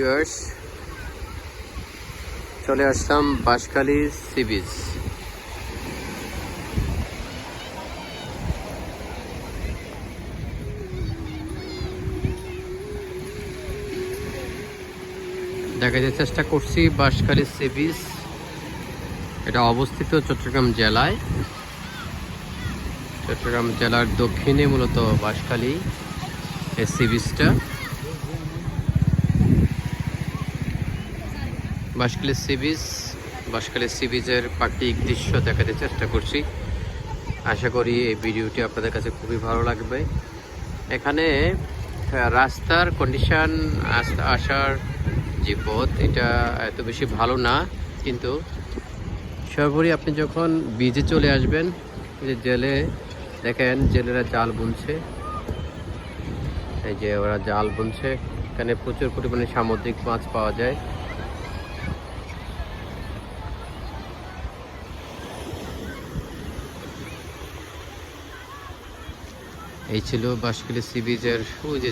Viewers, চলে আসলাম Banshkhali sea beach. দেখাতে চেষ্টা করছি বাঁশখালী সি বিচ। এটা অবস্থিত চট্টগ্রাম জেলায়। চট্টগ্রাম জেলার দক্ষিণে মূলত বাঁশখালী এই সি বিচটা। বাঁশখালী সি বিচের প্রাকৃতিক দৃশ্য দেখাতে চেষ্টা করছি। আশা করি এই ভিডিওটি আপনাদের কাছে খুবই ভালো লাগবে। এখানে রাস্তার কন্ডিশন, আসার যে পথ, এটা এত বেশি ভালো না, কিন্তু সর্বোপরি আপনি যখন বিচে চলে আসবেন, যে জেলে দেখেন জেলেরা জাল বুনছে, এই যে ওরা জাল বুনছে। এখানে প্রচুর পরিমাণে সামুদ্রিক মাছ পাওয়া যায়। এই ছিল বাঁশখালী সি বিচের ওই যে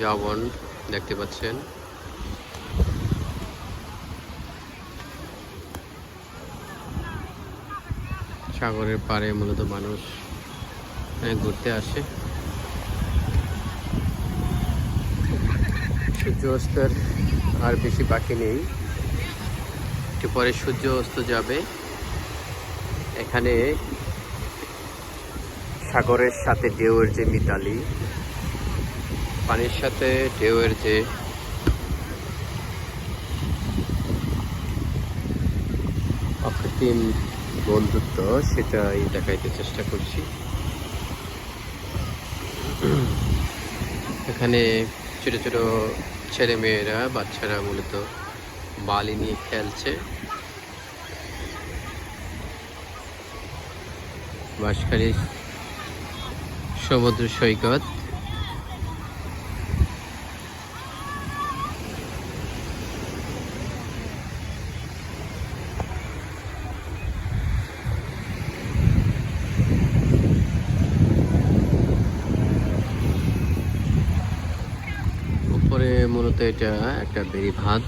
ঝাউবন দেখতে পাচ্ছেন। সাগরের পাড়ে মূলত মানুষ ঘুরতে আসে। সূর্য অস্তের আর বেশি বাকি নেই, একটু পরে সূর্য অস্ত যাবে। এখানে সাগরের সাথে ঢেউয়ের যে মিতালি, পানির সাথে ঢেউয়ের যে অকৃত্রিম বন্ধুত্ব, সেটাই দেখাইতে চেষ্টা করছি। এখানে ছোট ছোট ছেলে মেয়েরা, বাচ্চারা মূলত বালি নিয়ে খেলছে। বাঁশখালী সমুদ্র সৈকত। উপরে মূলত এটা একটা বেড়িবাঁধ।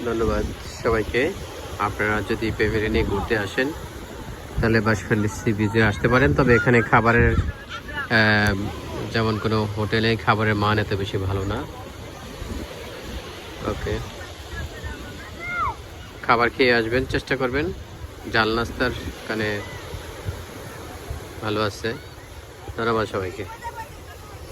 ধন্যবাদ সবাইকে। আপনারা যদি ফ্যামিলি নিয়ে ঘুরতে আসেন, তাহলে বাঁশখালী সি বিচে আসতে পারেন। তবে এখানে খাবারের যেমন কোনো হোটেলে খাবারের মান এত বেশি ভালো না। ওকে, খাবার খেয়ে আসবেন, চেষ্টা করবেন। জাল নাস্তার এখানে ভালো আছে। ধন্যবাদ সবাইকে।